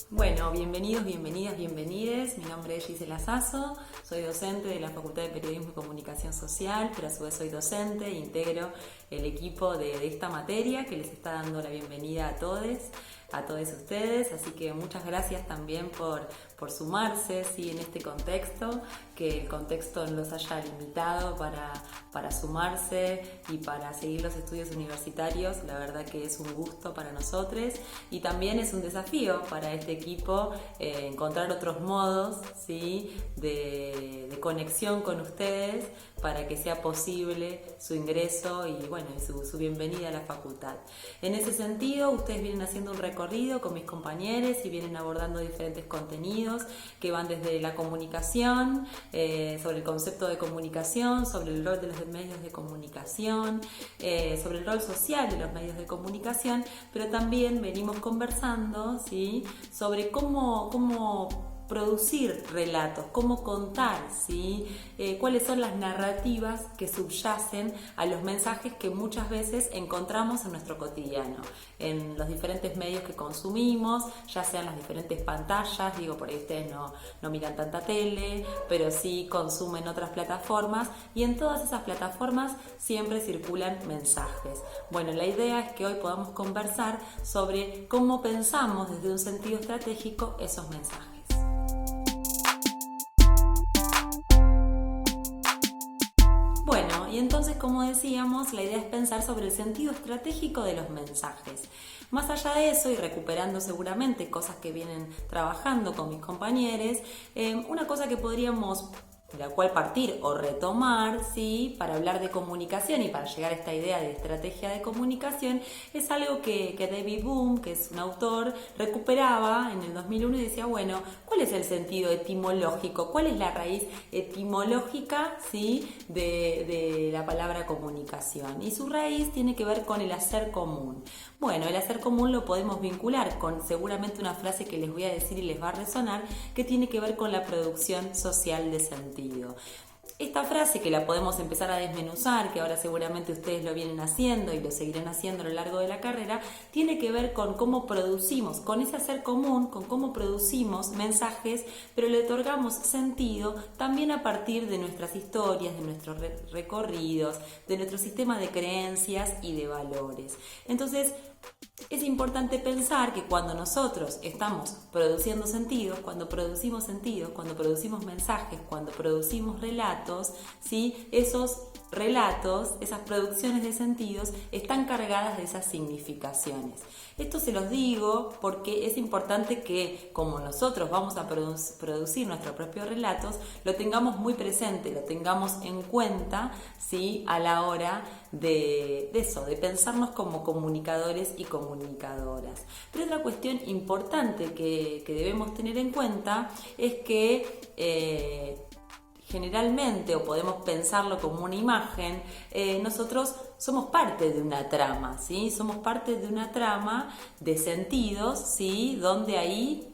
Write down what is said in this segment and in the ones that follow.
Bueno, bienvenidos, bienvenidas, bienvenides. Mi nombre es Gisela Sasso, soy docente de la Facultad de Periodismo y Comunicación Social, pero a su vez soy docente e integro el equipo de esta materia que les está dando la bienvenida a todos ustedes. Así que muchas gracias también por sumarse, ¿sí?, en este contexto, que el contexto los haya limitado para sumarse y para seguir los estudios universitarios. La verdad que es un gusto para nosotros y también es un desafío para este equipo encontrar otros modos, ¿sí?, de conexión con ustedes para que sea posible su ingreso y su bienvenida a la facultad. En ese sentido, ustedes vienen haciendo un recorrido con mis compañeros y vienen abordando diferentes contenidos que van desde la comunicación, sobre el concepto de comunicación, sobre el rol de los medios de comunicación, sobre el rol social de los medios de comunicación, pero también venimos conversando, ¿sí?, sobre cómo producir relatos, cómo contar, ¿sí?, cuáles son las narrativas que subyacen a los mensajes que muchas veces encontramos en nuestro cotidiano, en los diferentes medios que consumimos, ya sean las diferentes pantallas. Por ahí ustedes no miran tanta tele, pero sí consumen otras plataformas, y en todas esas plataformas siempre circulan mensajes. Bueno, la idea es que hoy podamos conversar sobre cómo pensamos desde un sentido estratégico esos mensajes. Bueno, y entonces, como decíamos, la idea es pensar sobre el sentido estratégico de los mensajes. Más allá de eso, y recuperando seguramente cosas que vienen trabajando con mis compañeros, una cosa que podríamos de la cual partir o retomar, ¿sí?, para hablar de comunicación y para llegar a esta idea de estrategia de comunicación, es algo que David Bohm, que es un autor, recuperaba en el 2001 y decía, bueno, ¿cuál es el sentido etimológico? ¿Cuál es la raíz etimológica, ¿sí?, de la palabra comunicación? Y su raíz tiene que ver con el hacer común. Bueno, el hacer común lo podemos vincular con seguramente una frase que les voy a decir y les va a resonar, que tiene que ver con la producción social de sentido. Esta frase, que la podemos empezar a desmenuzar, que ahora seguramente ustedes lo vienen haciendo y lo seguirán haciendo a lo largo de la carrera, tiene que ver con cómo producimos, con ese hacer común, con cómo producimos mensajes, pero le otorgamos sentido también a partir de nuestras historias, de nuestros recorridos, de nuestro sistema de creencias y de valores. Entonces, es importante pensar que cuando nosotros estamos produciendo sentidos, cuando producimos mensajes, cuando producimos relatos, ¿sí?, esos relatos, esas producciones de sentidos están cargadas de esas significaciones. Esto se los digo porque es importante que, como nosotros vamos a producir nuestros propios relatos, lo tengamos muy presente, lo tengamos en cuenta, ¿sí?, a la hora de pensarnos como comunicadores y comunicadoras. Pero otra cuestión importante que debemos tener en cuenta es que generalmente, o podemos pensarlo como una imagen, nosotros somos parte de una trama, ¿sí? Somos parte de una trama de sentidos, ¿sí?, donde ahí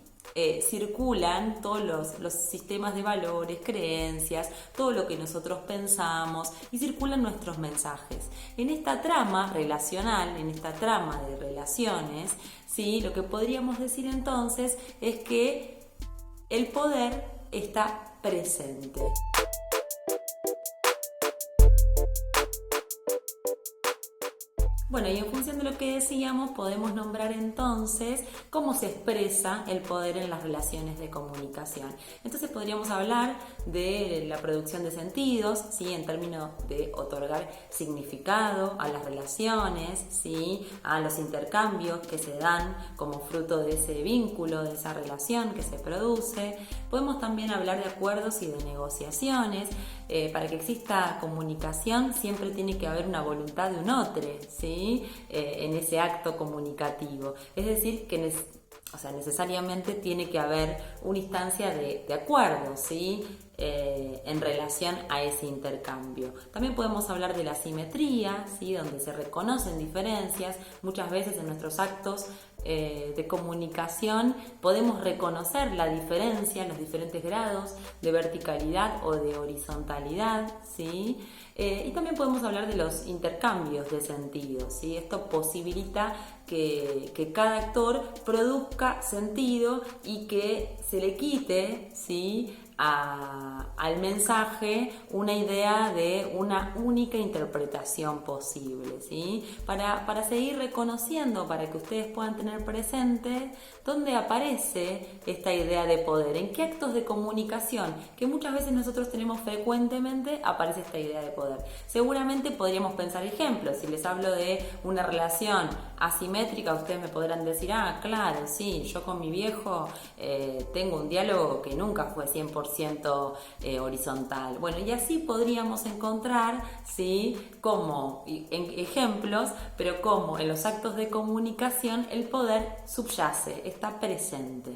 circulan todos los sistemas de valores, creencias, todo lo que nosotros pensamos, y circulan nuestros mensajes. En esta trama relacional, en esta trama de relaciones, ¿sí?, lo que podríamos decir entonces es que el poder está presente. Bueno, y en función de lo que decíamos, podemos nombrar entonces cómo se expresa el poder en las relaciones de comunicación. Entonces podríamos hablar de la producción de sentidos, ¿sí?, en términos de otorgar significado a las relaciones, ¿sí?, a los intercambios que se dan como fruto de ese vínculo, de esa relación que se produce. Podemos también hablar de acuerdos y de negociaciones. Para que exista comunicación siempre tiene que haber una voluntad de un otro, ¿sí?, en ese acto comunicativo. Es decir, que necesariamente tiene que haber una instancia de acuerdo, ¿sí? en relación a ese intercambio. También podemos hablar de la simetría, ¿sí? Donde se reconocen diferencias. Muchas veces en nuestros actos de comunicación podemos reconocer la diferencia, los diferentes grados de verticalidad o de horizontalidad, ¿sí? Y también podemos hablar de los intercambios de sentido, ¿sí? Esto posibilita que cada actor produzca sentido y que se le quite, ¿sí?, al mensaje una idea de una única interpretación posible, ¿sí? Para seguir reconociendo, para que ustedes puedan tener presente dónde aparece esta idea de poder, en qué actos de comunicación, que muchas veces nosotros tenemos frecuentemente, aparece esta idea de poder. Seguramente podríamos pensar ejemplos. Si les hablo de una relación asimétrica, ustedes me podrán decir, claro, sí, yo con mi viejo tengo un diálogo que nunca fue 100% horizontal. Bueno, y así podríamos encontrar, ¿sí?, como en ejemplos, pero como en los actos de comunicación el poder subyace, está presente.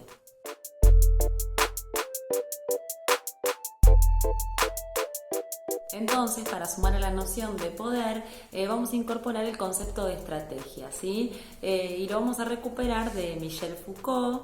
Entonces, para sumar a la noción de poder, vamos a incorporar el concepto de estrategia, ¿sí? Y lo vamos a recuperar de Michel Foucault,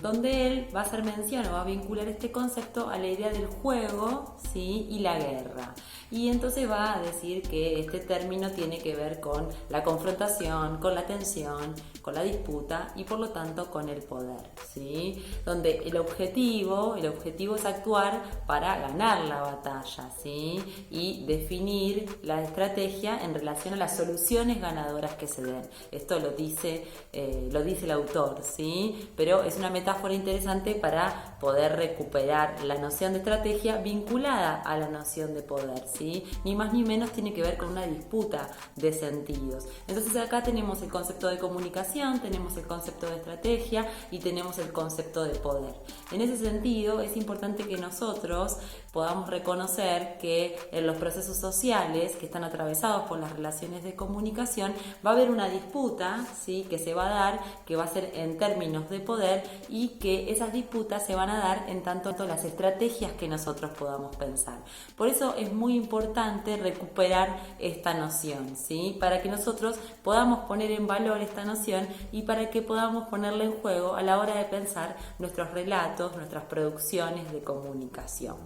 donde él va a hacer mención o va a vincular este concepto a la idea del juego, ¿sí?, y la guerra. Y entonces va a decir que este término tiene que ver con la confrontación, con la tensión, con la disputa y por lo tanto con el poder, ¿sí? Donde el objetivo es actuar para ganar la batalla, ¿sí?, y definir la estrategia en relación a las soluciones ganadoras que se den. Esto lo dice el autor, ¿sí? Pero es una metáfora interesante para poder recuperar la noción de estrategia vinculada a la noción de poder, ¿sí? Ni más ni menos tiene que ver con una disputa de sentidos. Entonces acá tenemos el concepto de comunicación, tenemos el concepto de estrategia y tenemos el concepto de poder. En ese sentido es importante que nosotros podamos reconocer que en los procesos sociales que están atravesados por las relaciones de comunicación va a haber una disputa, ¿sí?, que se va a dar, que va a ser en términos de poder y que esas disputas se van a dar en tanto las estrategias que nosotros podamos pensar. Por eso es muy importante recuperar esta noción, ¿sí?, para que nosotros podamos poner en valor esta noción y para que podamos ponerla en juego a la hora de pensar nuestros relatos, nuestras producciones de comunicación.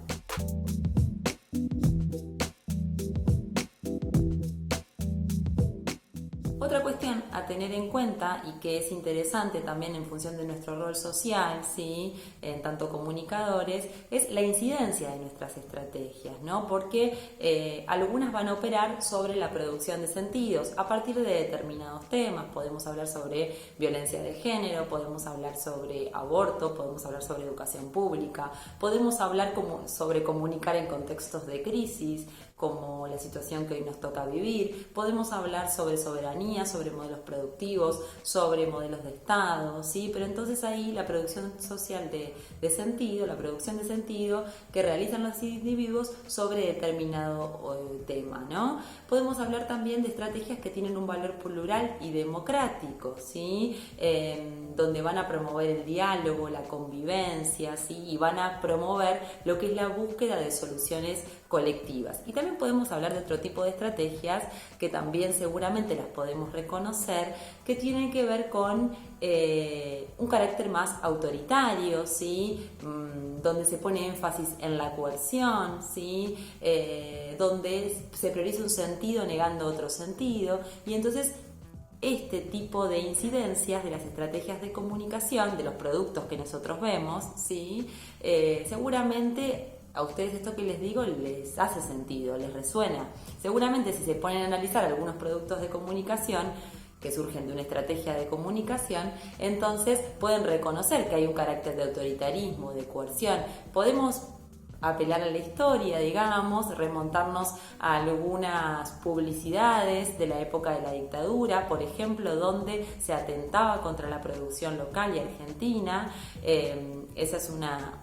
Otra cuestión a tener en cuenta y que es interesante también en función de nuestro rol social, ¿sí?, en tanto comunicadores, es la incidencia de nuestras estrategias, ¿no? Porque algunas van a operar sobre la producción de sentidos a partir de determinados temas. Podemos hablar sobre violencia de género, podemos hablar sobre aborto, podemos hablar sobre educación pública, podemos hablar sobre comunicar en contextos de crisis, como la situación que hoy nos toca vivir. Podemos hablar sobre soberanía, sobre modelos productivos, sobre modelos de Estado, ¿sí? Pero entonces ahí la producción social de sentido, la producción de sentido que realizan los individuos sobre determinado tema, ¿no? Podemos hablar también de estrategias que tienen un valor plural y democrático, ¿sí? Donde van a promover el diálogo, la convivencia, ¿sí?, y van a promover lo que es la búsqueda de soluciones colectivas. Y también podemos hablar de otro tipo de estrategias que también seguramente las podemos reconocer, que tienen que ver con un carácter más autoritario, ¿sí?, donde se pone énfasis en la coerción, ¿sí?, donde se prioriza un sentido negando otro sentido, y entonces este tipo de incidencias de las estrategias de comunicación, de los productos que nosotros vemos, ¿sí?, seguramente a ustedes esto que les digo les hace sentido, les resuena. Seguramente si se ponen a analizar algunos productos de comunicación que surgen de una estrategia de comunicación, entonces pueden reconocer que hay un carácter de autoritarismo, de coerción. Podemos apelar a la historia, digamos, remontarnos a algunas publicidades de la época de la dictadura, por ejemplo, donde se atentaba contra la producción local y argentina. Esa es una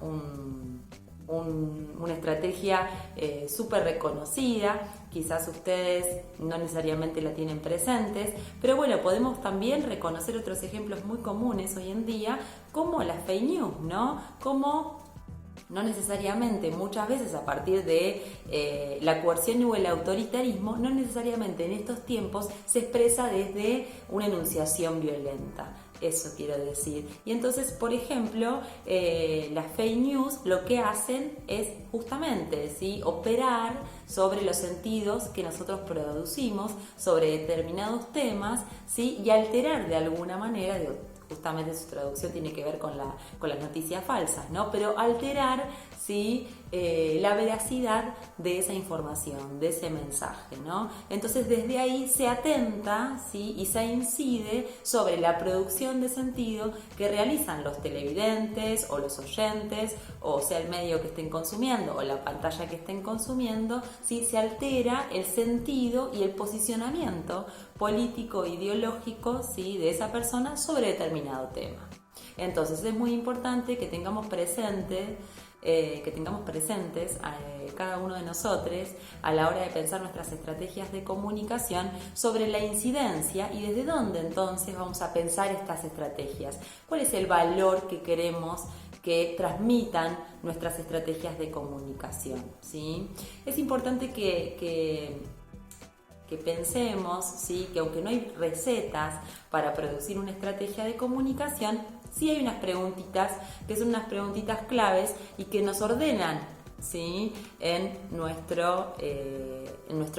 estrategia súper reconocida. Quizás ustedes no necesariamente la tienen presentes, pero bueno, podemos también reconocer otros ejemplos muy comunes hoy en día, como las fake news, ¿no? Como no necesariamente, muchas veces a partir de la coerción o el autoritarismo, no necesariamente en estos tiempos se expresa desde una enunciación violenta. Eso quiero decir. Y entonces, por ejemplo, las fake news lo que hacen es justamente, ¿sí?, operar sobre los sentidos que nosotros producimos sobre determinados temas, ¿sí?, y alterar de alguna manera, justamente su traducción tiene que ver con las noticias falsas, ¿no? Pero alterar, ¿sí?, la veracidad de esa información, de ese mensaje, ¿no? Entonces desde ahí se atenta, ¿sí?, y se incide sobre la producción de sentido que realizan los televidentes o los oyentes, o sea el medio que estén consumiendo o la pantalla que estén consumiendo, ¿sí? Se altera el sentido y el posicionamiento político, ideológico, ¿sí?, de esa persona sobre determinado tema. Entonces es muy importante que tengamos presentes cada uno de nosotros a la hora de pensar nuestras estrategias de comunicación sobre la incidencia y desde dónde entonces vamos a pensar estas estrategias. ¿Cuál es el valor que queremos que transmitan nuestras estrategias de comunicación? ¿Sí? Es importante que pensemos, ¿sí?, que aunque no hay recetas para producir una estrategia de comunicación, sí hay unas preguntitas que son unas preguntitas claves y que nos ordenan, ¿sí?, en nuestro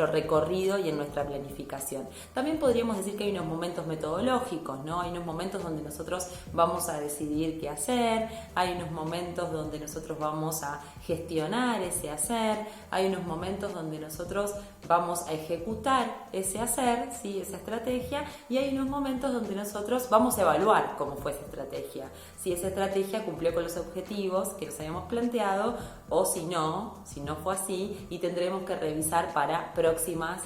recorrido y en nuestra planificación. También podríamos decir que hay unos momentos metodológicos, ¿no? Hay unos momentos donde nosotros vamos a decidir qué hacer, hay unos momentos donde nosotros vamos a gestionar ese hacer, hay unos momentos donde nosotros vamos a ejecutar ese hacer, ¿sí?, esa estrategia, y hay unos momentos donde nosotros vamos a evaluar cómo fue esa estrategia, si esa estrategia cumplió con los objetivos que nos habíamos planteado o si no fue así, y tendremos que revisar para próximas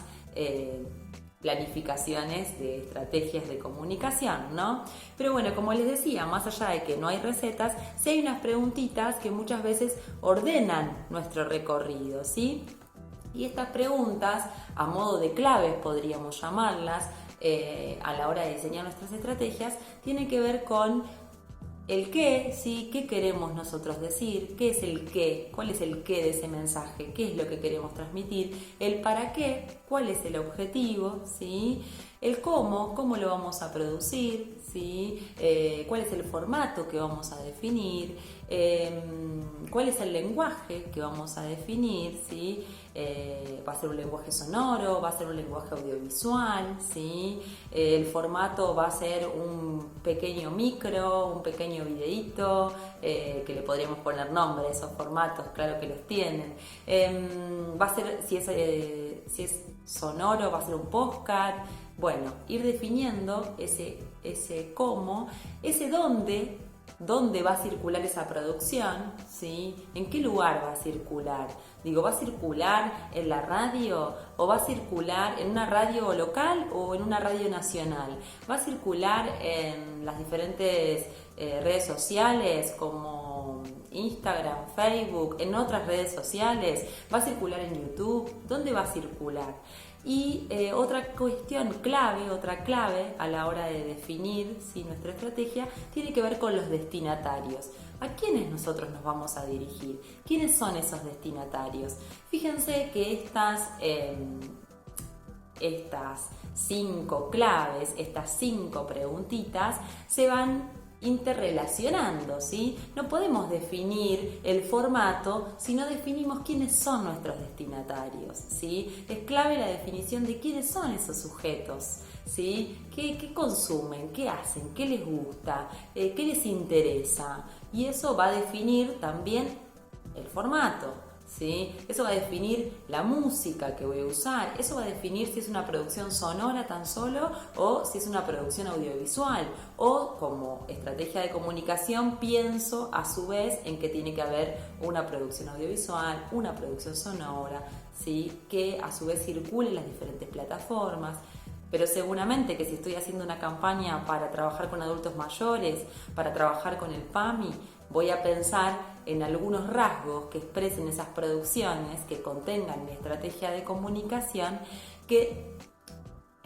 planificaciones de estrategias de comunicación, ¿no? Pero bueno, como les decía, más allá de que no hay recetas, sí hay unas preguntitas que muchas veces ordenan nuestro recorrido, ¿sí? Y estas preguntas, a modo de claves podríamos llamarlas, a la hora de diseñar nuestras estrategias, tienen que ver con el qué, ¿sí? ¿Qué queremos nosotros decir? ¿Qué es el qué? ¿Cuál es el qué de ese mensaje? ¿Qué es lo que queremos transmitir? El para qué, ¿cuál es el objetivo? ¿Sí? El cómo lo vamos a producir, ¿sí? ¿Cuál es el formato que vamos a definir? ¿Cuál es el lenguaje que vamos a definir? ¿Sí? ¿Va a ser un lenguaje sonoro? ¿Va a ser un lenguaje audiovisual? ¿Sí? El formato va a ser un pequeño micro, un pequeño videíto, que le podríamos poner nombre a esos formatos, claro que los tienen. Va a ser, si es sonoro, va a ser un podcast. Bueno, ir definiendo ese cómo, ese dónde va a circular esa producción, ¿sí? ¿En qué lugar va a circular? Digo, ¿va a circular en la radio o va a circular en una radio local o en una radio nacional? ¿Va a circular en las diferentes redes sociales como Instagram, Facebook, en otras redes sociales? ¿Va a circular en YouTube? ¿Dónde va a circular? Y otra clave a la hora de definir, ¿sí?, nuestra estrategia, tiene que ver con los destinatarios. ¿A quiénes nosotros nos vamos a dirigir? ¿Quiénes son esos destinatarios? Fíjense que estas 5 claves, estas 5 preguntitas, se van interrelacionando, ¿sí? No podemos definir el formato si no definimos quiénes son nuestros destinatarios, ¿sí? Es clave la definición de quiénes son esos sujetos, ¿sí? ¿Qué consumen? ¿Qué hacen? ¿Qué les gusta? ¿Qué les interesa? Y eso va a definir también el formato, ¿sí? Eso va a definir la música que voy a usar, eso va a definir si es una producción sonora tan solo o si es una producción audiovisual, o como estrategia de comunicación pienso a su vez en que tiene que haber una producción audiovisual, una producción sonora, ¿sí?, que a su vez circule en las diferentes plataformas. Pero seguramente que si estoy haciendo una campaña para trabajar con adultos mayores, para trabajar con el PAMI, voy a pensar en algunos rasgos que expresen esas producciones, que contengan mi estrategia de comunicación, que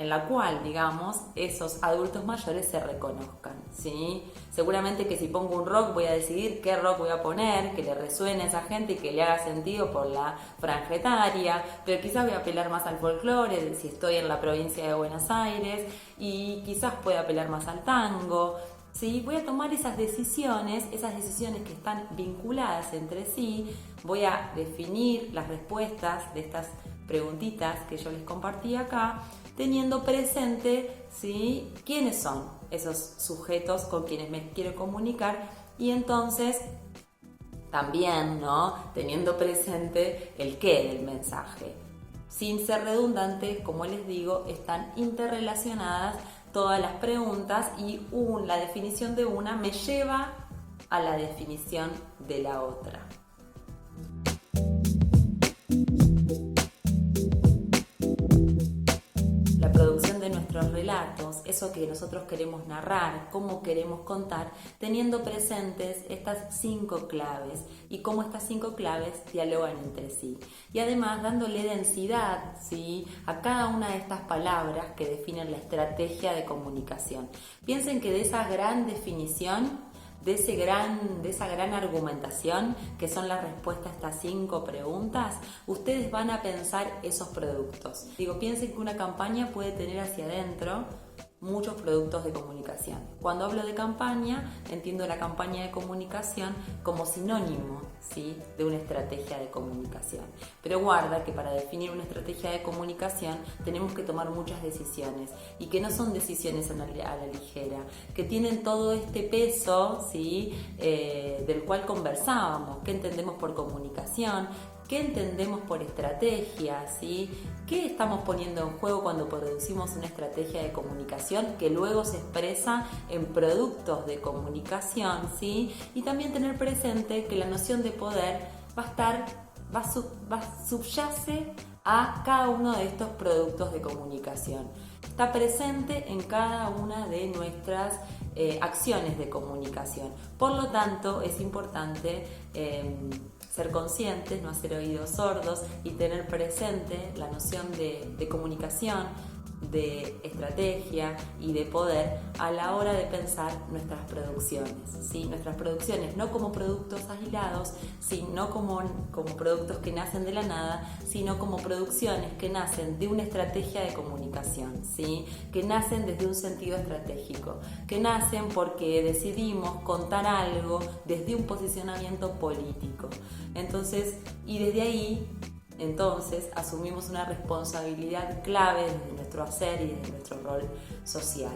en la cual, digamos, esos adultos mayores se reconozcan, ¿sí? Seguramente que si pongo un rock voy a decidir qué rock voy a poner, que le resuene a esa gente y que le haga sentido por la franja etaria, pero quizás voy a apelar más al folclore si estoy en la provincia de Buenos Aires, y quizás pueda apelar más al tango, ¿sí? Voy a tomar esas decisiones que están vinculadas entre sí, voy a definir las respuestas de estas preguntitas que yo les compartí acá, teniendo presente, ¿sí?, quiénes son esos sujetos con quienes me quiero comunicar, y entonces también, ¿no?, teniendo presente el qué del mensaje. Sin ser redundante, como les digo, están interrelacionadas todas las preguntas y la definición de una me lleva a la definición de la otra. La producción de nuestros relatos, eso que nosotros queremos narrar, cómo queremos contar, teniendo presentes estas 5 claves y cómo estas 5 claves dialogan entre sí. Y además dándole densidad, ¿sí?, a cada una de estas palabras que definen la estrategia de comunicación. Piensen que de esa gran definición, de esa gran argumentación que son las respuestas a estas 5 preguntas, ustedes van a pensar esos productos. Piensen que una campaña puede tener hacia adentro muchos productos de comunicación. Cuando hablo de campaña, entiendo la campaña de comunicación como sinónimo, ¿sí?, de una estrategia de comunicación. Pero guarda que para definir una estrategia de comunicación tenemos que tomar muchas decisiones, y que no son decisiones a la ligera, que tienen todo este peso, ¿sí?, del cual conversábamos. ¿Qué entendemos por comunicación? ¿Qué entendemos por estrategia? ¿Sí? ¿Qué estamos poniendo en juego cuando producimos una estrategia de comunicación que luego se expresa en productos de comunicación? ¿Sí? Y también tener presente que la noción de poder subyace a cada uno de estos productos de comunicación. Está presente en cada una de nuestras acciones de comunicación. Por lo tanto, es importante ser conscientes, no hacer oídos sordos y tener presente la noción de comunicación, de estrategia y de poder a la hora de pensar nuestras producciones, ¿sí? Nuestras producciones no como productos aislados, sino como productos que nacen de la nada, sino como producciones que nacen de una estrategia de comunicación, ¿sí?, que nacen desde un sentido estratégico, que nacen porque decidimos contar algo desde un posicionamiento político. Entonces, y desde ahí asumimos una responsabilidad clave desde nuestro hacer y desde nuestro rol social.